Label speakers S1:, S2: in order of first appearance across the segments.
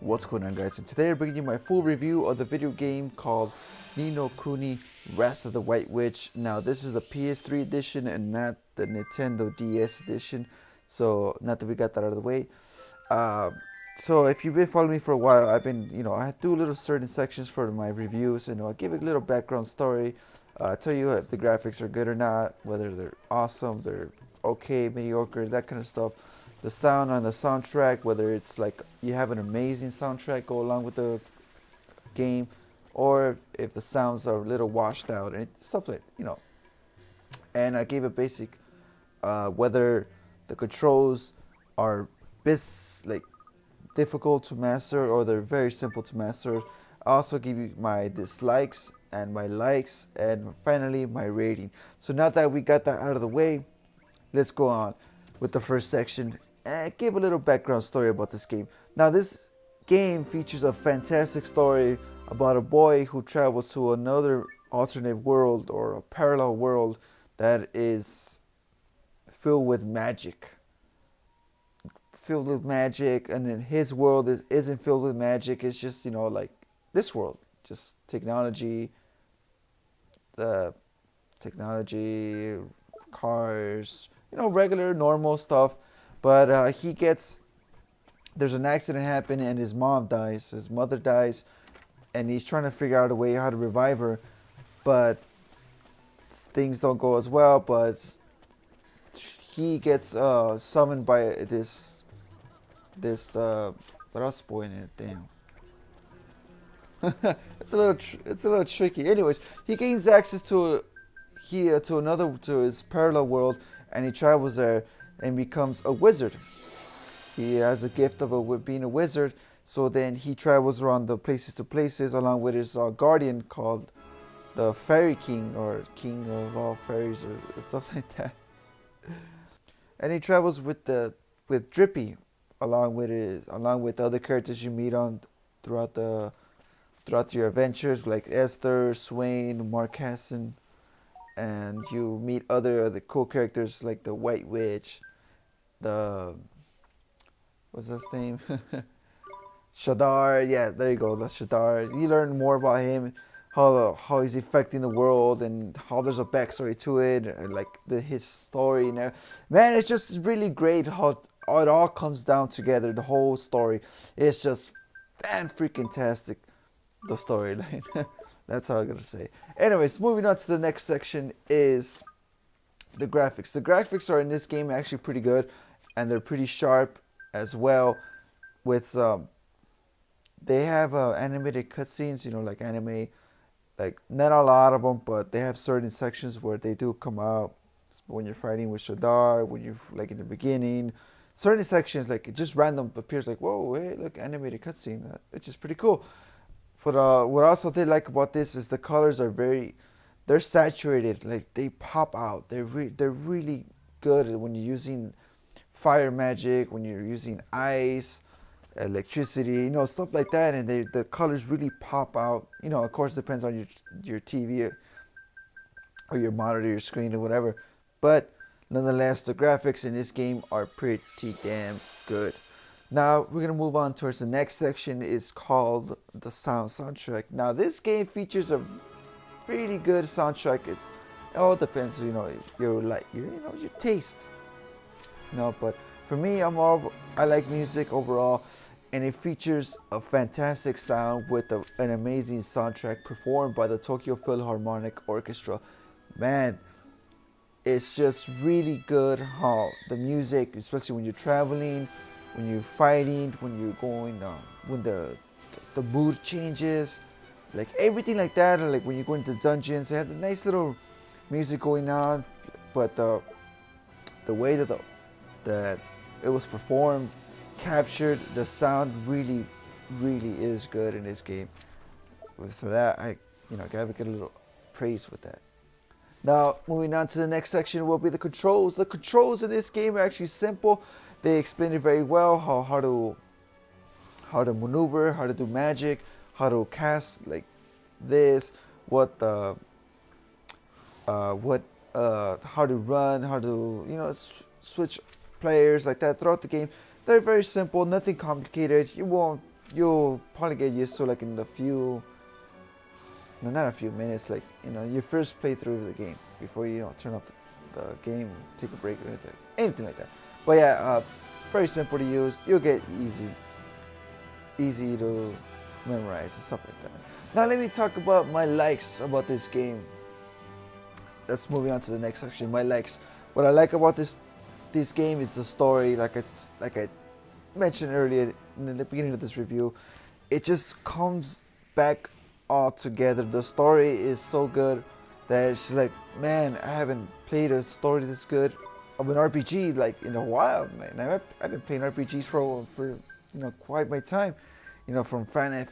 S1: What's going on, guys? And today I'm bringing you my full review of the video game called Ni No Kuni Wrath of the White Witch. Now this is the PS3 edition and not the Nintendo DS edition, so not that we got that out of the way. So if you've been following me for a while, I've been, I do little certain sections for my reviews, and I give a little background story, tell you if the graphics are good or not, whether they're awesome, they're okay, mediocre, that kind of stuff. The sound on the soundtrack, whether it's like you have an amazing soundtrack go along with the game, or if the sounds are a little washed out and stuff like And I gave a basic whether the controls are difficult to master or they're very simple to master. I also give you my dislikes and my likes, and finally my rating. So now that we got that out of the way, let's go on with the first section and give a little background story about this game. Now this game features a fantastic story about a boy who travels to another alternate world or a parallel world that is filled with magic. And then his world isn't filled with magic. It's just, like this world, just technology, cars, regular, normal stuff. But there's an accident happen and his mother dies, and he's trying to figure out a way how to revive her, but things don't go as well. But he gets summoned by this what else spoiling it? Damn. it's a little tricky. Anyways, he gains access to his parallel world, and he travels there and becomes a wizard. He has a gift of being a wizard, so then he travels around the places along with his guardian called the Fairy King, or King of all fairies, or stuff like that. And he travels with Drippy along with other characters you meet on throughout your adventures, like Esther, Swain, Mark Hassan, and you meet other cool characters like the White Witch, what's his name? Shadar. Yeah, there you go. That's Shadar. You learn more about him, how he's affecting the world, and how there's a backstory to it, and like his story. And man, it's just really great how it all comes down together. The whole story, it's just fan-freaking-tastic. The storyline. That's all I'm gonna say. Anyways, moving on to the next section is the graphics. The graphics are in this game actually pretty good, and they're pretty sharp as well. With they have animated cutscenes, like anime, like not a lot of them, but they have certain sections where they do come out when you're fighting with Shadar, when you're like in the beginning. Certain sections, like it just random appears, like whoa, hey, look, animated cutscene. It's just pretty cool. But what I also did like about this is the colors are they're saturated, like they pop out. They're really good when you're using fire magic, when you're using ice, electricity, stuff like that, and the colors really pop out. Of course, depends on your TV or your monitor, your screen, or whatever. But nonetheless, the graphics in this game are pretty damn good. Now we're gonna move on towards the next section. Is called the soundtrack. Now this game features a really good soundtrack. It all depends, your taste. But for me, I like music overall, and it features a fantastic sound with an amazing soundtrack performed by the Tokyo Philharmonic Orchestra. Man, it's just really good how the music, especially when you're traveling, when you're fighting, when you're going, when the mood changes, like everything like that, or like when you go into dungeons, they have the nice little music going on. But the way that it was performed, captured, the sound really is good in this game. For that, I gotta get a little praise with that. Now moving on to the next section will be the controls. The controls in this game are actually simple. They explain it very well, how to maneuver, how to do magic, how to cast like this, how to run, how to switch players like that throughout the game. They're very simple, nothing complicated. You won't you'll probably get used to like in the few, no, not a few minutes, like your first playthrough of the game before you turn off the game, take a break or anything like that. But yeah, very simple to use. You'll get easy to memorize and stuff like that. Now let me talk about my likes about this game. Let's move on to the next section. My likes. What I like about this game is the story. Like I mentioned earlier in the beginning of this review, it just comes back all together. The story is so good that it's like, man, I haven't played a story this good of an RPG like in a while, man. I've been playing RPGs for quite my time. From Final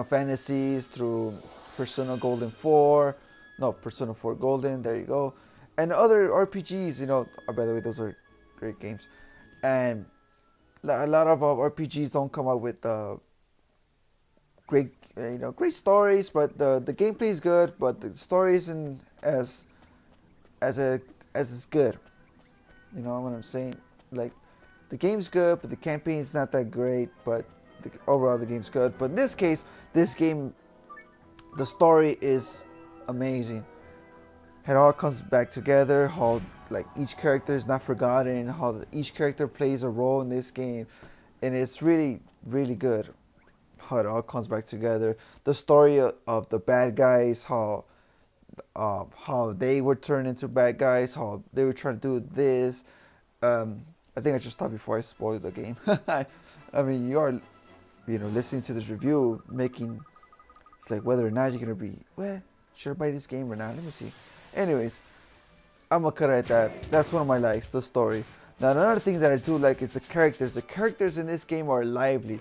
S1: Fantasies through Persona 4 Golden, there you go. And other RPGs, by the way, those are great games. And a lot of RPGs don't come out with great stories, but the gameplay is good, but the story isn't as it's good. You know what I'm saying? Like, the game's good, but the campaign's not that great, but overall the game's good. But in this case, this game, the story is amazing. It all comes back together, how like each character is not forgotten, how each character plays a role in this game, and it's really, really good how it all comes back together. The story of the bad guys, how they were turned into bad guys, how they were trying to do this. I think I should stop before I spoil the game. I mean, you are, listening to this review, it's like whether or not you're gonna be, well, should I buy this game or not? Let me see. Anyways, I'm gonna cut it at that. That's one of my likes, the story. Now, another thing that I do like is the characters. The characters in this game are lively,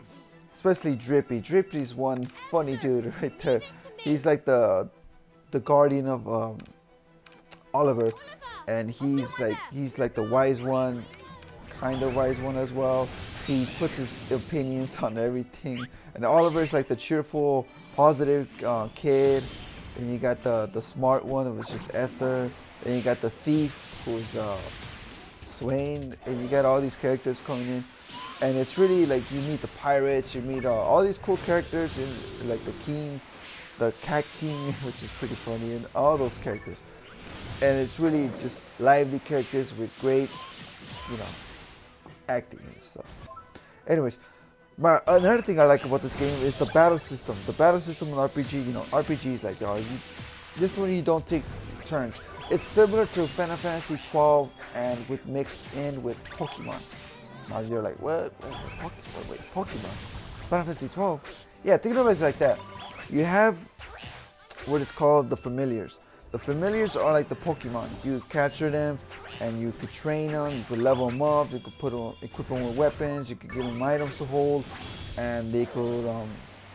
S1: especially Drippy. Drippy's one funny dude right there. He's like the guardian of Oliver, and he's like the wise one, kind of wise one as well. He puts his opinions on everything, and Oliver's like the cheerful, positive kid. And you got the smart one, it was just Esther. And you got the thief, who's Swain. And you got all these characters coming in, and it's really like you meet the pirates, you meet all these cool characters, and like the king, the cat king, which is pretty funny, and all those characters. And it's really just lively characters with great, acting and stuff. Anyways, another thing I like about this game is the battle system. The battle system in RPG, RPGs like this one you don't take turns. It's similar to Final Fantasy 12 and mixed in with Pokemon. Now you're like, what? Wait, Pokemon? Final Fantasy 12? Yeah, think of it like that. You have what is called the familiars. The familiars are like the Pokemon. You capture them, and you could train them. You could level them up. You could equip them with weapons. You could give them items to hold, and they could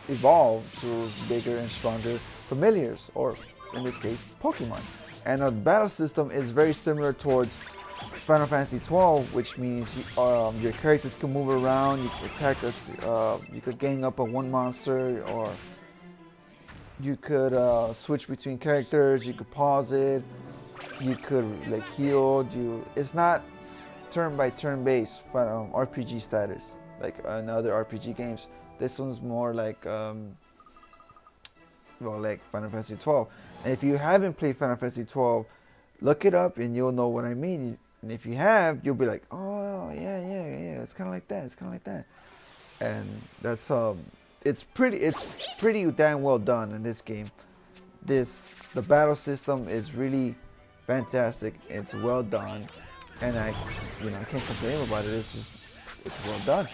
S1: evolve to bigger and stronger familiars, or in this case, Pokemon. And the battle system is very similar towards Final Fantasy 12, which means your characters can move around. You can attack us. You could gang up on one monster, or you could switch between characters. You could pause it. You could like heal. It's not turn by turn based RPG status like in other RPG games. This one's more like like Final Fantasy 12. And if you haven't played Final Fantasy 12, look it up and you'll know what I mean. And if you have, you'll be like, oh yeah, it's kind of like that. And that's it's pretty damn well done in this game. The battle system is really fantastic. It's well done, and I can't complain about it. It's well done.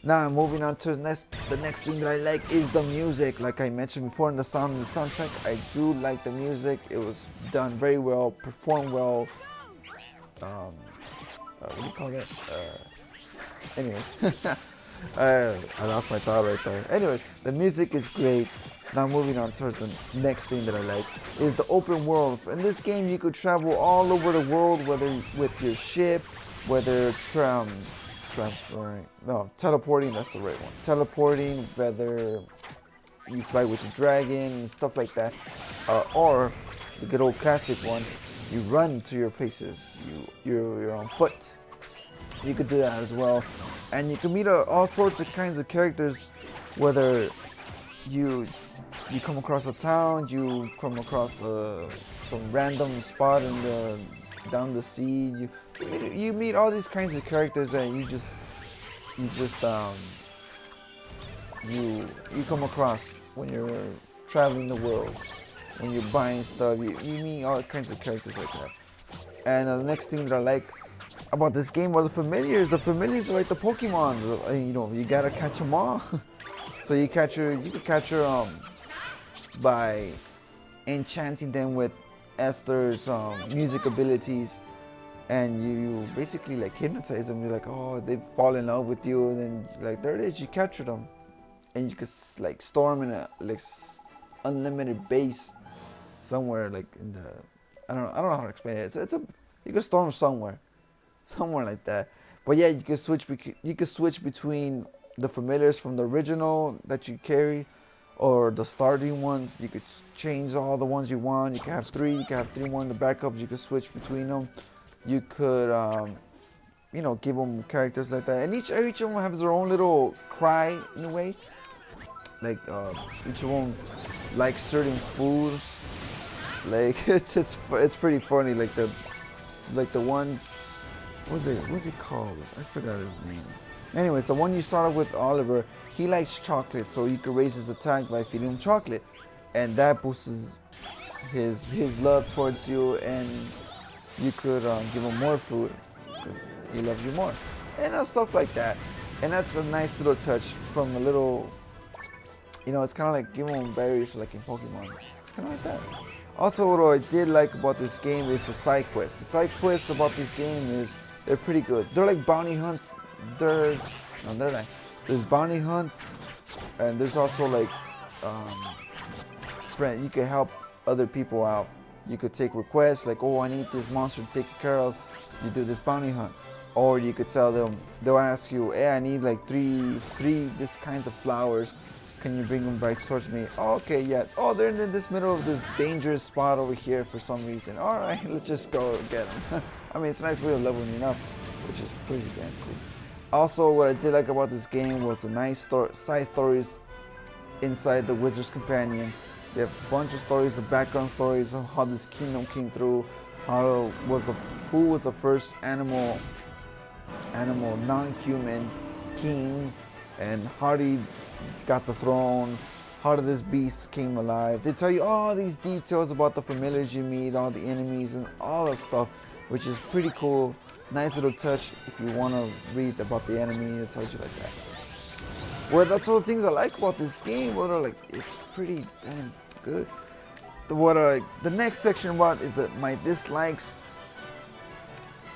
S1: Now moving on to the next thing that I like is the music. Like I mentioned before in the soundtrack, I do like the music. It was done very well, performed well. What do you call that? Anyways. I lost my thought right there. Anyways, the music is great. Now moving on towards the next thing that I like is the open world. In this game, you could travel all over the world, whether with your ship, whether teleporting, that's the right one. Teleporting, whether you fly with the dragon and stuff like that, or the good old classic one, you run to your places. You're on foot. You could do that as well. and you can meet all sorts of kinds of characters, whether you come across a town, you come across some random spot in the down the sea. You meet all these kinds of characters, and you come across when you're traveling the world, when you're buying stuff. You meet all kinds of characters like that. And the next thing that I like about this game are the familiars. The familiars are like the Pokemon. You know, you gotta catch them all. So you can capture by enchanting them with Esther's music abilities, and you basically like hypnotize them. You're like, oh, they fall in love with you, and then like there it is, you capture them, and you can like store them in a like unlimited base somewhere, like in the I don't know how to explain it. You can store them somewhere like that. But yeah, you can switch between the familiars from the original that you carry, or the starting ones. You could change all the ones you want. You can have three. You can have three more in the backups. You could switch between them. You could, give them characters like that. And each of them has their own little cry in a way. Like each of them likes certain food. Like it's pretty funny. Like the one, what's it called? I forgot his name. Anyways, the one you start off with, Oliver, he likes chocolate, so you can raise his attack by feeding him chocolate, and that boosts his love towards you, and you could give him more food because he loves you more, and stuff like that. And that's a nice little touch from a little, it's kind of like giving him berries like in Pokemon. It's kind of like that. Also, what I did like about this game is the side quests. The side quests about this game is they're pretty good. They're like bounty hunts. There's bounty hunts, and there's also like you can help other people out. You could take requests like, oh, I need this monster to take care of. You do this bounty hunt, or you could tell them. They'll ask you, hey, I need like three this kinds of flowers. Can you bring them back towards me? Oh, okay, yeah. Oh, they're in this middle of this dangerous spot over here for some reason. All right, let's just go get them. I mean, it's a nice way of leveling you up, which is pretty damn cool. Also, what I did like about this game was the nice side stories inside the Wizard's Companion. They have a bunch of stories, the background stories of how this kingdom came through, who was the first animal non-human king, and how he got the throne, how did this beast came alive. They tell you all these details about the familiars you meet, all the enemies, and all that stuff, which is pretty cool. Nice little touch if you want to read about the enemy. It tells you like that. Well, that's all the things I like about this game. It's pretty damn good. The next section about is that my dislikes.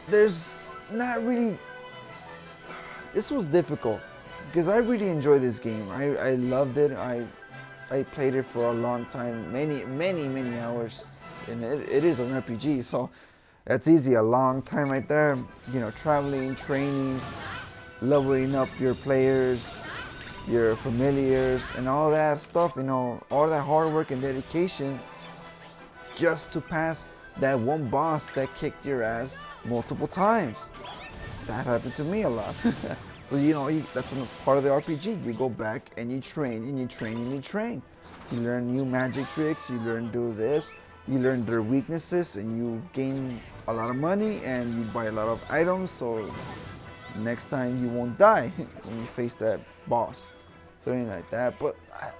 S1: There's not really. This was difficult because I really enjoyed this game. I loved it. I played it for a long time, many hours, and it is an RPG, so. That's easy, a long time right there. Traveling, training, leveling up your players, your familiars, and all that stuff. All that hard work and dedication just to pass that one boss that kicked your ass multiple times. That happened to me a lot. So that's a part of the RPG. You go back and you train and you train and you train. You learn new magic tricks. You learn to do this. You learn their weaknesses, and you gain a lot of money, and you buy a lot of items, so next time you won't die when you face that boss. Something like that. But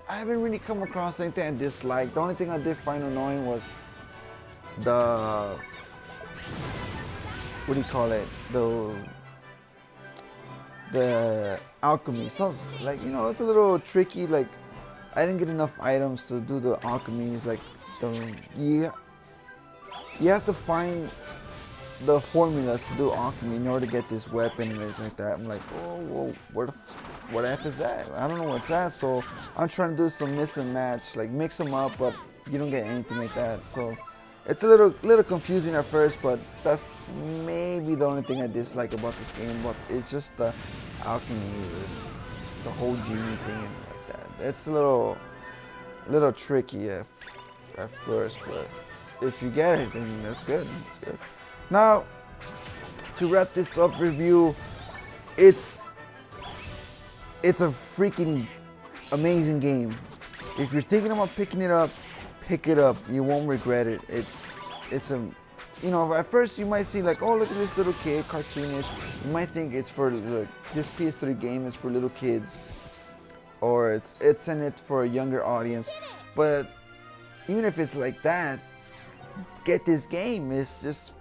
S1: I haven't really come across anything I dislike. The only thing I did find annoying was the, what do you call it? The alchemy. So like, it's a little tricky. Like, I didn't get enough items to do the alchemies. Like, you have to find the formulas to do alchemy in order to get this weapon and everything like that. I'm like, oh, whoa, what F is that? I don't know what's that. So I'm trying to do some mix and match, like mix them up, but you don't get anything like that. So it's a little confusing at first, but that's maybe the only thing I dislike about this game. But it's just the alchemy, the whole genie thing and like that. It's a little tricky at first, but if you get it, then that's good. It's good. Now, to wrap this up review, it's It's a freaking amazing game. If you're thinking about picking it up, pick it up. You won't regret it. It's a, you know, at first you might see like, oh, look at this little kid, cartoonish. You might think it's for, look, this PS3 game is for little kids, or it's in it for a younger audience. But even if it's like that, get this game. It's just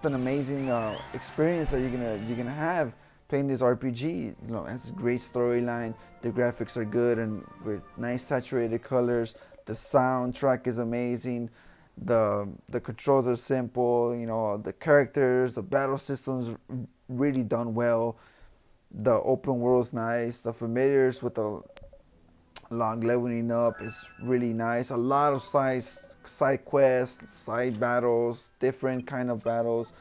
S1: an amazing experience that you're gonna have playing this RPG. You know, it has a great storyline. The graphics are good and with nice saturated colors. The soundtrack is amazing. The controls are simple. You know, the characters, the battle systems really done well. The open world's nice. The familiars with the long leveling up is really nice. A lot of side quests, side battles, different kind of battles,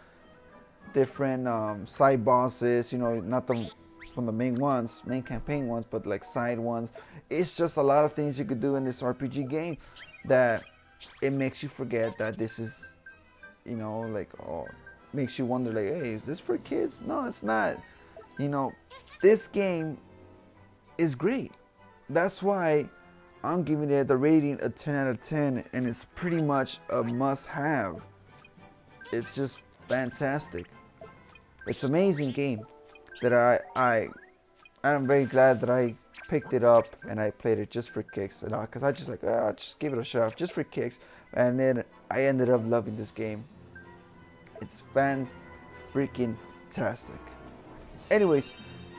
S1: different side bosses. You know, not the from the main campaign ones, but like side ones. It's just a lot of things you could do in this RPG game that it makes you forget that this is, you know, like, oh, makes you wonder like, hey, is this for kids? No, it's not. You know, this game is great. That's why I'm giving it the rating a 10 out of 10, and it's pretty much a must-have. It's just fantastic. It's an amazing game that I'm very glad that I picked it up and I played it just for kicks, because I just like, I'll just give it a shot just for kicks, and then I ended up loving this game. It's freaking tastic. Anyways,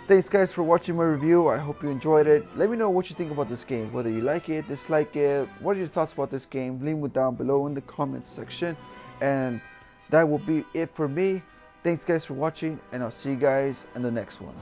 S1: thanks guys for watching my review. I hope you enjoyed it. Let me know what you think about this game, whether you like it, dislike it. What are your thoughts about this game? Leave them down below in the comments section. And that will be it for me. Thanks guys for watching, and I'll see you guys in the next one.